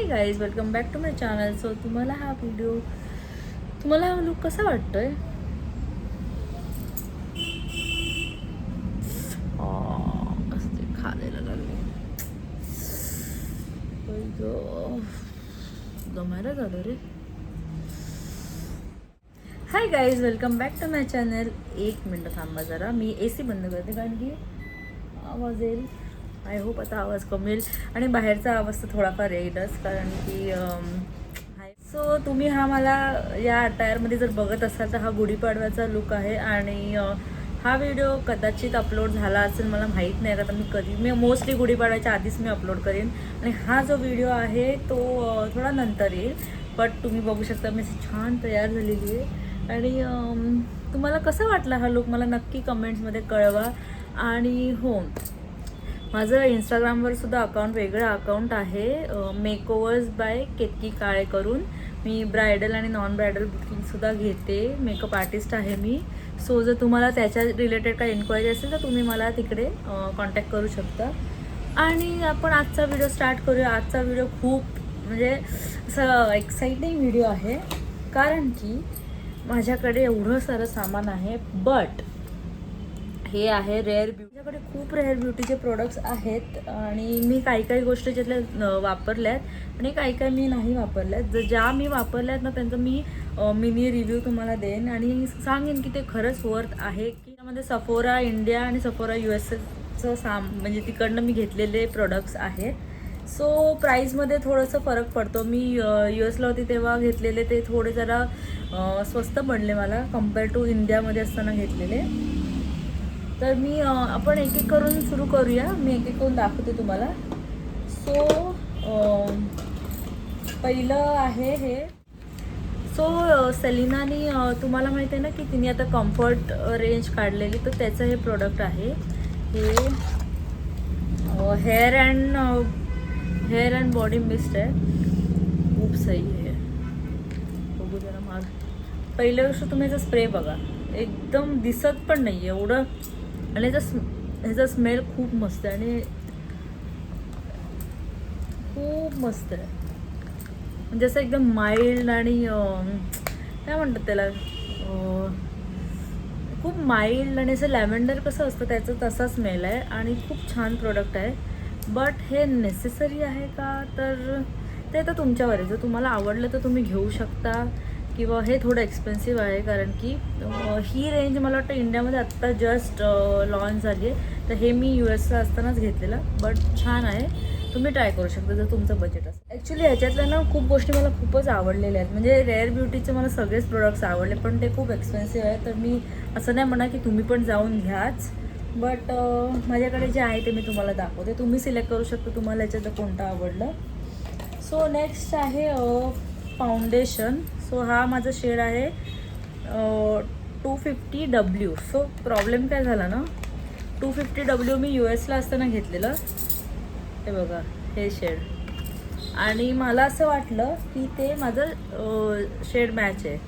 High guys, welcome back to my channel. So तुम्हाला हा look कसा वाटतोय? कसं ते खायला लागले गमायला झालं रे. Hi guys, welcome back to my channel. एक मिनटं थांबा जरा, मी AC बंद करते कारण की आवाज येईल. आय होप आता आवाज कमी येईल आणि बाहेरचा आवाज तर थोडाफार येईलच कारण की सो तुम्ही हा मला या अटायरमध्ये जर बघत असाल तर हा गुढीपाडव्याचा लुक आहे आणि हा व्हिडिओ कदाचित अपलोड झाला असेल, मला माहीत नाही. आता मी मोस्टली गुढीपाडव्याच्या आधीच मी अपलोड करेन आणि हा जो व्हिडिओ आहे तो थोडा नंतर येईल. बट तुम्ही बघू शकता मी छान तयार झालेली आहे आणि तुम्हाला कसा वाटला हा लुक मला नक्की कमेंट्समध्ये कळवा. आणि हो, माझं इंस्टाग्रामवर सुद्धा वेगळं अकाउंट आहे, मेकओवर्स बाय केतकी काळे करून. मी ब्रायडल आणि नॉन ब्रायडल बुकिंगसुद्धा घेते, मेकअप आर्टिस्ट आहे मी. सो जर तुम्हाला त्याच्या रिलेटेड काही इन्क्वायरी असेल तर तुम्ही मला तिकडे कॉन्टॅक्ट करू शकता. आणि आपण आजचा व्हिडिओ स्टार्ट करूया. आजचा व्हिडिओ खूप म्हणजे असं एक्साइटिंग व्हिडिओ आहे कारण की माझ्याकडे एवढं सारं सामान आहे. बट हे आहे रेअर ब्युटी. माझ्याकडे खूप रेअर ब्युटीचे प्रोडक्ट्स आहेत आणि मी काही गोष्टी ज्यातल्या वापरल्यात आणि काही मी नाही वापरल्यात. ज्या मी वापरल्यात ना त्यांचं मी मिनी रिव्ह्यू तुम्हाला देईन आणि सांगेन की ते खरंच वर्थ आहे. की त्यामध्ये सफोरा इंडिया आणि सफोरा USA म्हणजे तिकडनं मी घेतलेले प्रोडक्ट्स आहेत. सो प्राईजमध्ये थोडंसं फरक पडतो. मी US होती तेव्हा घेतलेले ते थोडे जरा स्वस्त पडले मला कम्पेअर टू इंडियामध्ये असताना घेतलेले. तर मी आपण एक एक करून सुरू करूया. मी एक एक करून दाखवते तुम्हाला. सो पहिलं आहे हे. सो सेलिनानी तुम्हाला माहिती आहे ना की तिने आता कम्फर्ट रेंज काढलेली, तर त्याचं हे प्रोडक्ट आहे. हे हेअर अँड बॉडी मिस्ट आहे. खूप सही आहे. बघू जरा माग. पहिल्या गोष्ट तुम्ही याचा स्प्रे बघा, एकदम दिसत पण नाही एवढं आणि ह्याचा स्मेल खूप मस्त आहे आणि खूप मस्त आहे. म्हणजे असं एकदम माइल्ड आणि काय म्हणतात त्याला, खूप माइल्ड आणि असं लॅव्हेंडर कसं असतं त्याचं तसा स्मेल आहे आणि खूप छान प्रोडक्ट आहे. बट हे नेसेसरी आहे का, तर ते तर तुमच्यावर आहे. जर तुम्हाला आवडलं तर तुम्ही घेऊ शकता किंवा हे थोडं एक्सपेन्सिव्ह आहे कारण की ही रेंज मला वाटतं इंडियामध्ये आत्ता जस्ट लॉन्च झाली आहे. तर हे मी USला असतानाच घेतलेलं. बट छान आहे, तुम्ही ट्राय करू शकता जर तुमचं बजेट असेल. ॲक्च्युली ह्याच्यातल्या ना खूप गोष्टी मला खूपच आवडलेल्या आहेत. म्हणजे रेअर ब्युटीचे मला सगळेच प्रोडक्ट्स आवडले पण ते खूप एक्सपेन्सिव्ह आहे. तर मी असं नाही म्हणा की तुम्ही पण जाऊन घ्याच. बट माझ्याकडे जे आहे ते मी तुम्हाला दाखवते. तुम्ही सिलेक्ट करू शकता तुम्हाला याच्यातलं कोणतं आवडलं. सो नेक्स्ट आहे फाउंडेशन. सो हा माझा शेड आहे 250W. सो प्रॉब्लेम काय झाला ना, 250W मी USला असताना घेतलेलं. हे बघा हे शेड आणि मला असं वाटलं की ते माझं शेड मॅच आहे.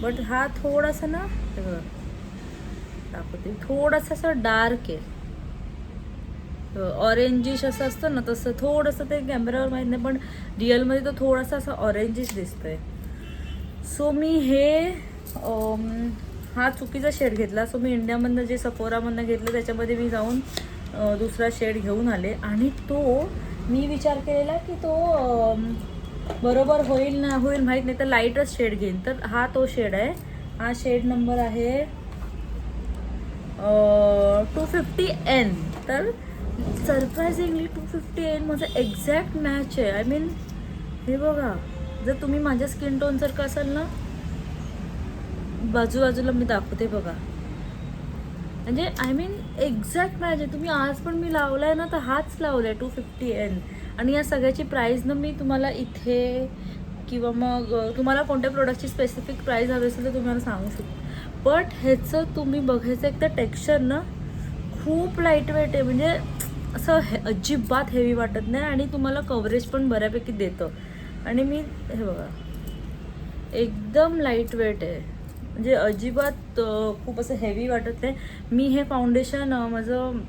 बट हा थोडासा ना, हे बघा दाखवते, थोडासा असं डार्क आहे, ऑरेंजिश असं असतं ना तसं थोडंसं. ते कॅमेऱ्यावर माहीत नाही पण रिअलमध्ये तो थोडासा असं ऑरेंजिश दिसतोय. सो मी हा चुकीचा शेड घेतला. सो मी इंडियामधनं जे सफोरामधनं घेतलं त्याच्यामध्ये मी जाऊन दुसरा शेड घेऊन आले आणि तो मी विचार केलेला की तो बरोबर होईल ना होईल माहीत नाही, तर लाईटच शेड घेईन. तर हा तो शेड आहे. हा शेड नंबर आहे 250N. तर सरप्रायझिंगली 250N माझं एक्झॅक्ट मॅच आहे. आय मीन हे बघा, जर तुम्ही माझ्या स्किन टोन सारखं असाल ना, बाजूला मी दाखवते बघा, म्हणजे आय मीन एक्झॅक्ट मॅच आहे. तुम्ही आज पण मी लावला आहे ना तर हाच लावला आहे 250N. आणि या सगळ्याची प्राईस ना मी तुम्हाला इथे किंवा मग तुम्हाला कोणत्या प्रोडक्टची स्पेसिफिक प्राईस हवी असेल तर तुम्हाला सांगू शकतो. बट ह्याचं तुम्ही बघायचं एक तर टेक्स्चर ना खूप लाईटवेट आहे. म्हणजे असं अजिबात हेवी वाटत नाही आणि तुम्हाला कव्हरेज पण बऱ्यापैकी देतं. आणि मी हे बघा एकदम लाईटवेट आहे, म्हणजे अजिबात खूप असं हेवी वाटत नाही. मी हे फाउंडेशन माझं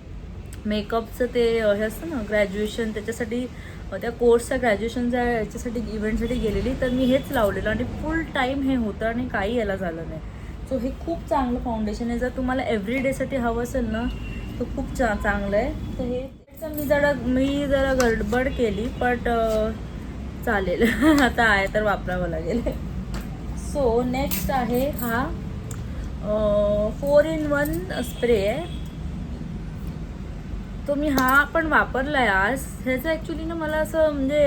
मेकअपचं ते हे असतं ना ग्रॅज्युएशन त्याच्यासाठी त्या कोर्सच्या ग्रॅज्युएशनच्या याच्यासाठी इव्हेंटसाठी गेलेली, तर मी हेच लावलेलं आणि फुल टाईम हे होतं आणि काही याला झालं नाही. सो हे खूप चांगलं फाउंडेशन आहे. जर तुम्हाला एव्हरी डेसाठी हवं असेल ना तर खूप चांगलं आहे. तर हे मी जरा गडबड केली, बट चालेल. आता आहे तर वापरावं लागेल. सो नेक्स्ट आहे हा 4-in-1 स्प्रे आहे. तो मी हा पण वापरला आहे आज. ह्याचं ॲक्च्युली ना मला असं म्हणजे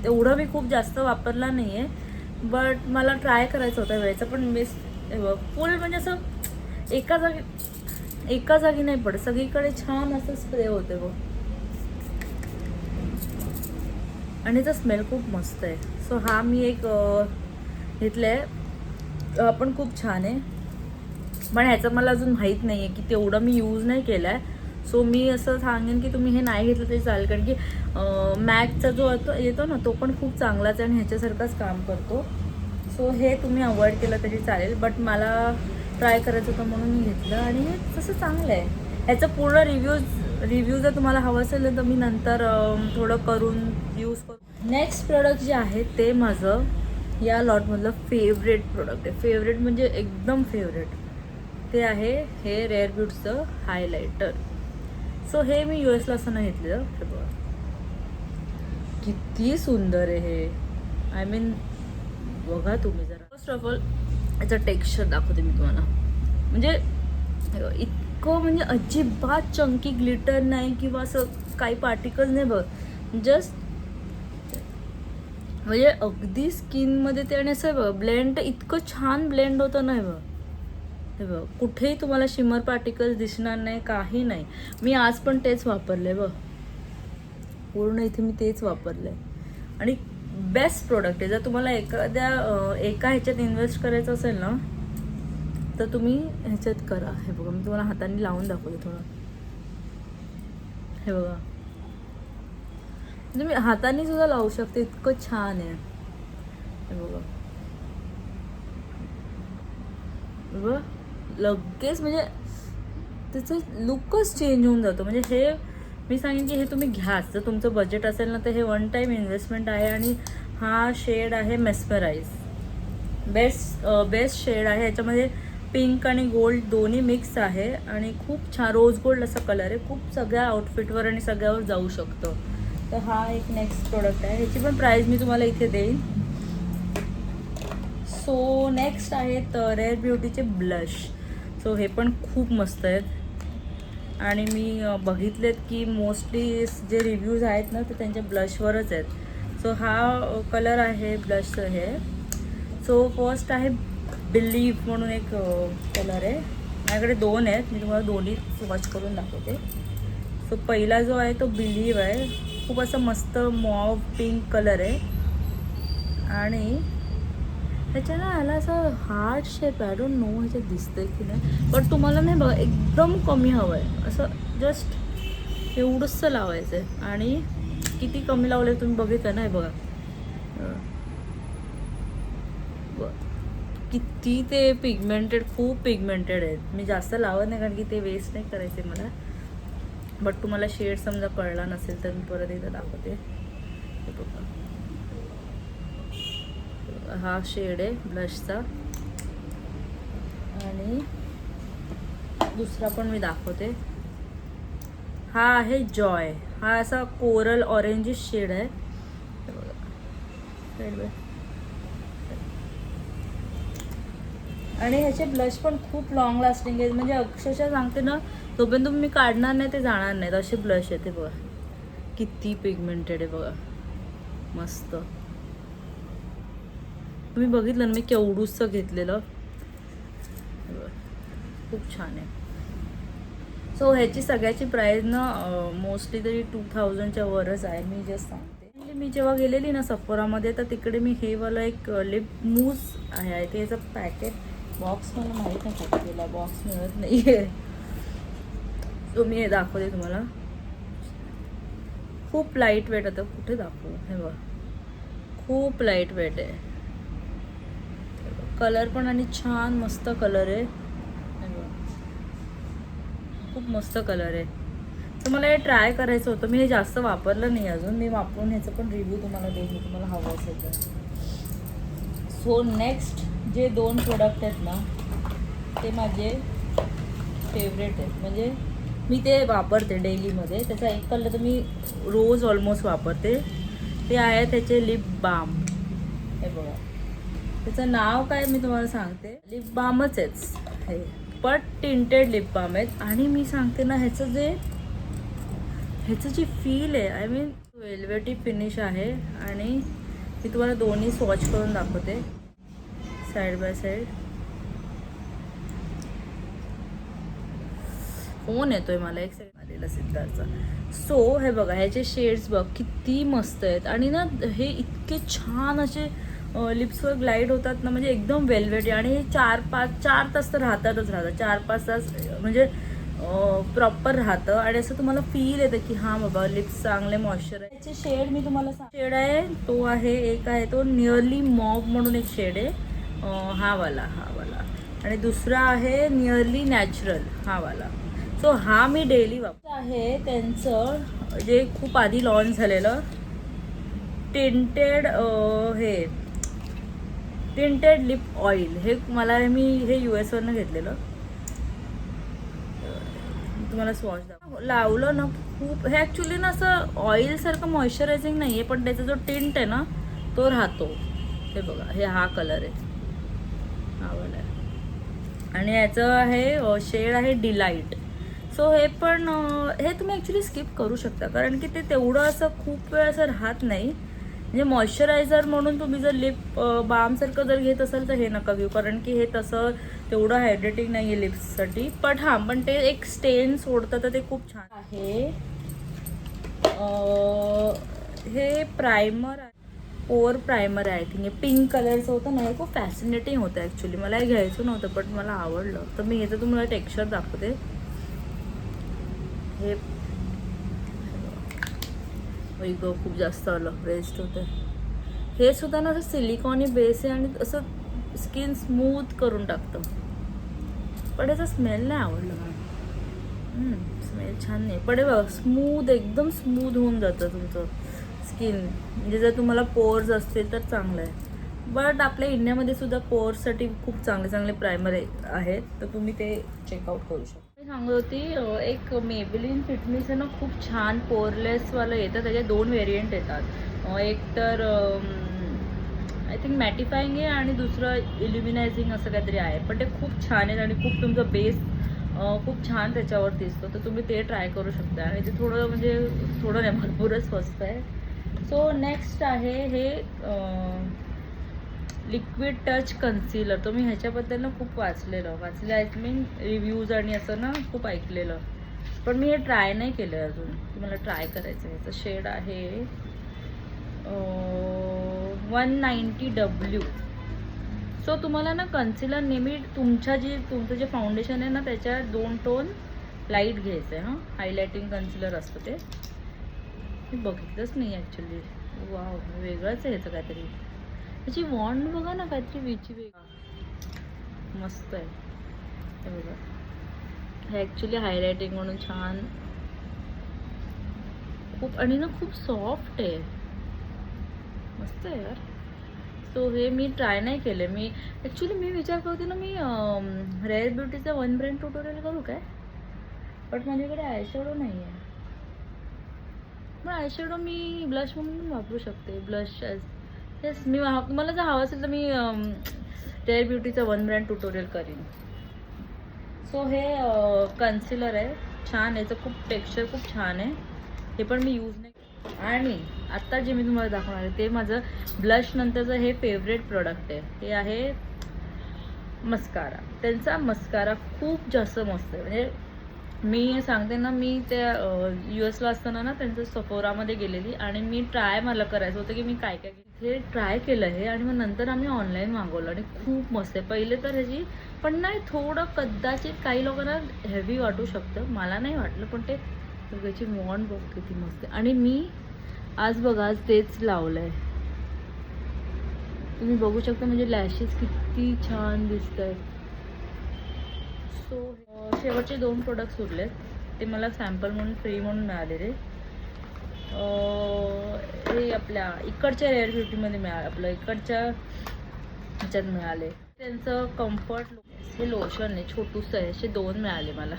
एवढं मी खूप जास्त वापरला नाही आहे, बट मला ट्राय करायचं होतं वेळेचं. पण मिस फुल म्हणजे असं एका जागी नाही पडत, सगळीकडे छान असं स्प्रे होते बघ. आणि याचा स्मेल खूप मस्त आहे. सो हा मी एक घेतला आहे. हा पण खूप छान आहे, पण ह्याचं मला अजून माहीत नाही आहे की तेवढं मी यूज नाही केला आहे. सो मी असं सांगेन की तुम्ही हे नाही घेतलं तरी चालेल, कारण की मॅकचा जो येतो ना तो पण खूप चांगलाच आहे आणि ह्याच्यासारखाच काम करतो. सो हे तुम्ही अवॉइड केलं तरी चालेल, बट मला ट्राय करायचं होतं म्हणून मी घेतलं. आणि हे तसं चांगलं आहे. ह्याचं पूर्ण रिव्ह्यू जर तुम्हाला हवं असेल तर मी नंतर थोडं करून यूज करू. नेक्स्ट प्रोडक्ट जे आहे ते माझं या लॉटमधलं फेवरेट प्रोडक्ट आहे. फेवरेट म्हणजे एकदम फेवरेट. ते आहे हे रेअर ब्यूटचं हायलायटर. सो हे मी US असताना घेतलेलं. हे बघा किती सुंदर आहे हे. आय मीन बघा तुम्ही जरा. फर्स्ट ऑफ ऑल याचं टेक्स्चर दाखवते मी तुम्हाला. म्हणजे इतकं म्हणजे अजिबात चंकी ग्लिटर नाही किंवा असं काही पार्टिकल नाही बघ. जस्ट म्हणजे अगदी स्किनमध्ये ते आणि असं बघ ब्लेंड इतकं छान ब्लेंड होतं नाही बघ. हे बघ कुठेही तुम्हाला शिमर पार्टिकल्स दिसणार नाही, काही नाही. मी आज पण तेच वापरले बघ. पूर्ण इथे मी तेच वापरलं आहे आणि बेस्ट प्रोडक्ट आहे. जर तुम्हाला एका ह्याच्यात इन्व्हेस्ट करायचं असेल ना तर तुम्ही ह्याच्यात करा. हे बघा मी तुम्हाला हाताने लावून दाखवते थोडं. हे बघा म्हणजे मी हाताने सुद्धा लावू शकते, इतकं छान आहे. हे बघा बघा लगेच म्हणजे त्याचं लुकच चेंज होऊन जातो. म्हणजे हे मी सांगेन की हे तुम्ही घ्याच. जर तुमचं बजेट असेल ना तर हे वन टाईम इन्व्हेस्टमेंट आहे. आणि हा शेड आहे मेस्मराईज. बेस्ट शेड आहे. याच्यामध्ये पिंक आणि गोल्ड दोन्ही मिक्स आहे आणि खूप छान रोज गोल्ड असा कलर आहे. खूप सगळ्या आउटफिटवर आणि सगळ्यावर जाऊ शकतो. तर हा एक नेक्स्ट प्रोडक्ट आहे. ह्याची पण प्राईस मी तुम्हाला इथे देईन. सो नेक्स्ट आहेत रेअर ब्युटीचे ब्लश. सो हे पण खूप मस्त आहेत आणि मी बघितलेत की मोस्टली जे रिव्ह्यूज आहेत ना ते त्यांच्या ब्लशवरच आहेत. सो हा कलर आहे ब्लशचं हे. सो फर्स्ट आहे बिलीव्ह म्हणून एक कलर आहे. माझ्याकडे दोन आहेत, मी तुम्हाला दोन्ही स्वॉच करून दाखवते. सो पहिला जो आहे तो बिलीव्ह आहे. खूप असं मस्त मॉव पिंक कलर आहे आणि ह्याच्या ना ह्याला असं हार्ट शेप आहे. आय डोंट नो ह्याच्यात दिसतंय की नाही, पण तुम्हाला नाही बघा एकदम कमी हवं आहे. असं जस्ट एवढंसं लावायचं आहे आणि किती कमी लावलं तुम्ही बघितलं नाही बघा. किती ते पिगमेंटेड, खूप पिगमेंटेड आहेत. मी जास्त लावत नाही कारण की ते वेस्ट नाही करायचे मला. बट तुम्हाला शेड समजा कळला नसेल तर मी परत एकदा दाखवते. हा शेड आहे ब्लशचा आणि दुसरा पण मी दाखवते. हा आहे जॉय. हा असा कोरल ऑरेंजिश शेड आहे. आणि ह्याचे ब्लश पण खूप लॉंग लास्टिंग आहेत. म्हणजे अक्षरशः सांगते ना तोपर्यंत तुम्ही काढणार नाही ते जाणार नाहीत असे ब्लश आहेत. ते बघा किती पिगमेंटेड आहे बघा. मस्त. तुम्ही बघितलं ना मी केवढूसं घेतलेलं. खूप छान आहे. सो ह्याची सगळ्याची प्राईस ना मोस्टली तरी 2000च्या वरच आहे. मी जस्ट सांगते. मी जेव्हा गेलेली ना सफोरामध्ये तर तिकडे मी हे वाला एक लिप मूस आहे ते ह्याचं पॅकेट बॉक्स मला माहीत नाही कुठे गेला. बॉक्स मिळत नाही आहे. सो मी हे दाखवते तुम्हाला. खूप लाईट वेट. आता कुठे दाखवू. हे बघा खूप लाईट वेट आहे. कलर पण आणि छान मस्त कलर आहे. खूप मस्त कलर आहे. तर मला हे ट्राय करायचं होतं. मी हे जास्त वापरलं नाही अजून. मी वापरून ह्याचं पण रिव्ह्यू तुम्हाला देईन तुम्हाला हवं असेल तर. सो नेक्स्ट जे 2 प्रोडक्ट आहेत ना ते माझे फेवरेट आहेत. म्हणजे मी ते वापरते डेलीमध्ये. त्याचा एक कलर तर मी रोज ऑलमोस्ट वापरते. ते आहे त्याचे लिप बाम. हे बघा, त्याचं नाव काय मी तुम्हाला सांगते. लिप बामच आहेच हे, पण टिंटेड लिप बाम आहेत. आणि मी सांगते ना ह्याचं जी फील आहे, आय मीन वेल्वेटी फिनिश आहे. आणि मी तुम्हाला दोन्ही स्वॉच करून दाखवते साईड बाय साईड. फोन येतोय मला एक सेकंड आलेला सिद्धार्थचा. सो हे बघा, ह्याचे शेड्स बघ किती मस्त आहेत. आणि ना हे इतके छान असे लिप्सवर ग्लाईड होतात ना, म्हणजे एकदम वेल्वेटी. आणि हे 4 तास तर राहतात. 4-5 तास म्हणजे प्रॉपर राहतं. आणि असं तुम्हाला फील येतं की हां बाबा लिप्स चांगले मॉइश्चर आहे. त्याचे शेड मी तुम्हाला शेड आहे तो आहे, एक आहे तो नियरली मॉब म्हणून एक शेड आहे, हा वाला. आणि दुसरा आहे नियरली नॅचरल, हा वाला. सो हा मी डेली वापरते. आहे त्यांचं जे खूप आधी लॉन्च झालेलं टिंटेड टिंटेड लिप ऑइल. हे मी हे US वरनं घेतलेलं. तुम्हाला स्वॉच लावलं ना खूप. हे ॲक्च्युली ना असं ऑइलसारखं मॉइश्चरायझिंग नाही आहे, पण त्याचा जो टिंट आहे ना तो राहतो. हे बघा, हा कलर आहे, हा वाला आहे. आणि याचं आहे शेड आहे डिलाईट. सो हे पण हे तुम्ही ॲक्च्युली स्किप करू शकता, कारण की ते तेवढं असं खूप वेळ असं राहत नाही. म्हणजे मॉइश्चरायझर म्हणून तुम्ही जर लिप बामसारखं जर घेत असाल तर हे नका घेऊ, कारण की हे तसं तेवढं हायड्रेटिंग नाही आहे लिप्ससाठी. पण ते एक स्टेन सोडतं तर ते खूप छान आहे. हे प्रायमर आहे, पोर प्रायमर आहे. आय थिंक हे पिंक कलरचं होतं ना. हे खूप फॅसिनेटिंग होतं ॲक्च्युली. मला हे घ्यायचं नव्हतं पण मला आवडलं, तर मी ह्याचं तुम्हाला टेक्स्चर दाखवते. हे खूप जास्त आलं, वेस्ट होतं. हे सुद्धा ना असं सिलिकॉनी बेस आहे आणि असं स्किन स्मूथ करून टाकतं. पण याचा स्मेल नाही आवडला मला. स्मेल छान नाही, पण हे बघा स्मूथ, एकदम स्मूथ होऊन जातं तुमचं स्किन. म्हणजे जर तुम्हाला पोर्स असतील तर चांगलं आहे. बट आपल्या इंडियामध्ये सुद्धा पोर्ससाठी खूप चांगले प्रायमर आहेत, तर तुम्ही ते चेकआउट करू शकता. मी सांगत होती एक मेबेलिन फिटमिस आहे ना, खूप छान पोरलेसवालं येतं. त्याचे 2 व्हेरियंट येतात. एक तर आय थिंक मॅटिफाईंग आहे आणि दुसरं इल्युमिनायझिंग असं काहीतरी आहे. पण ते खूप छान आहेत आणि खूप तुमचा बेस खूप छान त्याच्यावर दिसतो. तर तुम्ही ते ट्राय करू शकता. आणि ते थोडं नाही, भरपूरच स्वस्त आहे. सो नेक्स्ट आहे हे लिक्विड टच कन्सिलर. तो मी ह्याच्याबद्दल ना खूप वाचलेलं आय मीन रिव्ह्यूज आणि असं ना खूप ऐकलेलं, पण मी हे ट्राय नाही केलं अजून. तुम्हाला ट्राय करायचं आहे. ह्याचं शेड आहे 190W. सो तुम्हाला ना कन्सिलर नेहमी तुमचं जे फाउंडेशन आहे ना त्याच्या 2 टोन लाईट घ्यायचं आहे. हायलायटिंग कन्सिलर असतं ते. मी बघितलंच नाही ॲक्च्युली. वाव, वेगळंच आहे ह्याचं काहीतरी. त्याची वॉन्ड बघा ना, काहीतरी वेगळा मस्त आहे. हे बघा, हे ॲक्च्युली हायलायटिंग म्हणून छान खूप. आणि ना खूप सॉफ्ट आहे, मस्त आहे यार. सो हे मी ट्राय नाही केले. मी विचार करते ना, मी रेअर ब्युटीचा 1 ब्रँड ट्युटोरियल करू काय, बट माझ्याकडे आयशॅडो नाही आहे. पण आयशॅडो मी ब्लश म्हणून वापरू शकते. ब्लश येस, मला जर हवं असेल तर मी रेअर ब्युटीचा 1 ब्रँड ट्युटोरियल करीन. सो हे कन्सिलर आहे, छान. याचं खूप टेक्स्चर खूप छान आहे. हे पण मी यूज नाही. आणि आत्ता जे मी तुम्हाला दाखवणार आहे ते माझं ब्लश नंतरचं हे फेवरेट प्रोडक्ट आहे. हे आहे मस्कारा. त्यांचा मस्कारा खूप जास्त मस्त आहे. म्हणजे मी सांगते ना, मी त्या US असताना ना त्यांचं सफोरामध्ये गेलेली आणि मी मला करायचं होतं की मी काय हे ट्राय केलं हे. आणि मग नंतर आम्ही ऑनलाईन मागवलं आणि खूप मस्त आहे. पहिले तर ह्याची पण नाही, थोडं कदाचित काही लोकांना हेवी वाटू शकतं, मला नाही वाटलं. पण ते त्याची वॉन्ड बघ किती मस्त आहे. आणि मी आज तेच लावलं आहे. तुम्ही बघू शकता, म्हणजे लॅशेस किती छान दिसत आहेत. सो शेवटचे 2 प्रोडक्ट्स उरलेत. ते मला सॅम्पल म्हणून फ्री म्हणून मिळालेले. हे आपल्या इकडच्या रेअर ब्युटीमध्ये मिळाले, आपलं इकडच्या ह्याच्यात मिळाले. त्यांचं कम्फर्ट हे लोशन आहे, छोटूसं आहे, असे 2 मिळाले मला.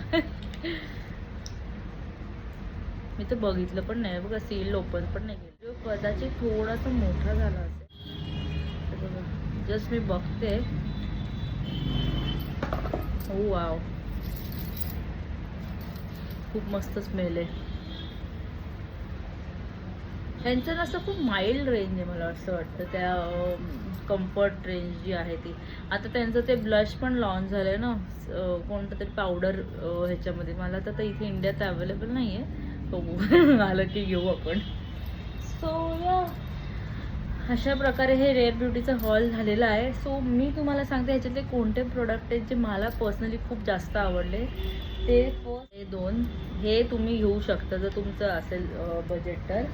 मी तर बघितलं पण नाही बघा, सील ओपन पण नाही केलं. कदाचित थोडासा मोठा झाला असेल. बघा जस्ट मी बघते. हो वाव, खूप मस्त स्मेल आहे. त्यांचं असं खूप माइल्ड रेंज आहे मला असं वाटतं, त्या कम्फर्ट रेंज जी आहे ती. आता त्यांचं ते ब्लश पण लॉन्च झालं आहे ना, कोणतं तरी पावडर ह्याच्यामध्ये. मला तर इथे इंडियात अवेलेबल नाही आहे, बघू आलं की घेऊ आपण. सो या अशा प्रकारे हे रेअर ब्युटीचा हॉल झालेला आहे. सो मी तुम्हाला सांगते ह्याच्यातले कोणते प्रोडक्ट आहेत जे मला पर्सनली खूप जास्त आवडले. ते फर्स्ट हे 2 हे तुम्ही घेऊ शकता जर तुमचं असेल बजेट तर.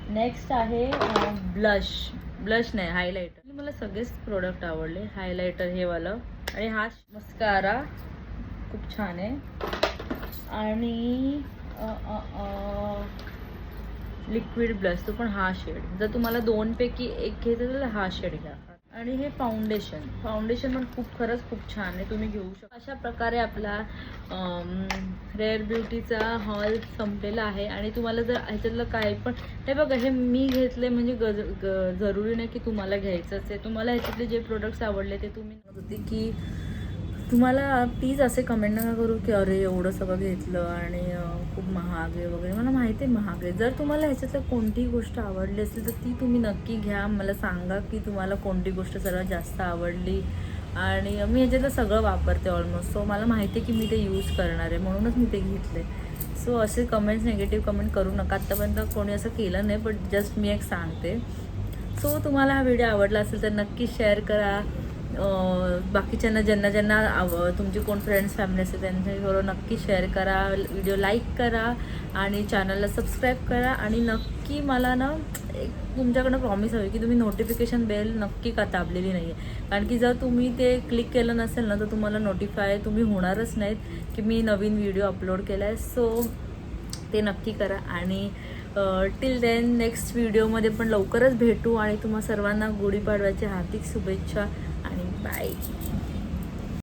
नेक्स्ट आहे ब्लश नाही, हायलायटर. मला सगळेच प्रोडक्ट आवडले. हायलायटर हे वालं, आणि हा मस्कारा खूप छान आहे. आणि लिक्विड ब्लश, तो पण हा शेड. जर तुम्हाला 2 पैकी एक घ्यायचं तर हा शेड घ्या. आणि हे फाउंडेशन पण खरंच खूप छान आहे, तुम्ही घेऊ शकता. अशा प्रकारे आपला रेअर ब्युटीचा हॉल संपलेला आहे. आणि तुम्हाला जर ह्याच्यातलं काही पण, हे बघा हे मी घेतले म्हणजे जरुरी नाही की तुम्हाला घ्यायचंच आहे. तुम्हाला ह्याच्यातले जे प्रोडक्ट्स आवडले ते तुम्ही होते की तुम्हाला प्लीज असे कमेंट नका करू की अरे एवढं सगळं घेतलं आणि खूप महाग आहे वगैरे. मला माहिती आहे महाग आहे. जर तुम्हाला ह्याच्यातलं कोणतीही गोष्ट आवडली असेल तर ती तुम्ही नक्की घ्या. मला सांगा की तुम्हाला कोणती गोष्ट सर्वात जास्त आवडली. आणि मी ह्याच्यातलं सगळं वापरते ऑलमोस्ट, सो मला माहिती आहे की मी ते यूज करणार आहे, म्हणूनच मी ते घेतले. सो असे कमेंट्स, निगेटिव्ह कमेंट करू नका. आत्तापर्यंत कोणी असं केलं नाही, बट जस्ट मी एक सांगते. सो तुम्हाला हा व्हिडिओ आवडला असेल तर नक्की शेअर करा. बाकीच्यांना ज्यांना तुमची कोण फ्रेंड्स फॅमिली असेल त्यांच्याबरोबर नक्की शेअर करा. व्हिडिओ लाईक करा आणि चॅनलला सबस्क्राईब करा. आणि नक्की मला ना एक तुमच्याकडनं प्रॉमिस हवी की तुम्ही नोटिफिकेशन बेल नक्की का दाबलेली नाही आहे. कारण की जर तुम्ही ते क्लिक केलं नसेल ना तर तुम्हाला नोटिफाय तुम्ही होणारच नाहीत की मी नवीन व्हिडिओ अपलोड केला आहे. सो ते नक्की करा. आणि टिल देन नेक्स्ट व्हिडिओमध्ये पण लवकरच भेटू. आणि तुम्हा सर्वांना गुढीपाडव्याच्या हार्दिक शुभेच्छा आणि बाय.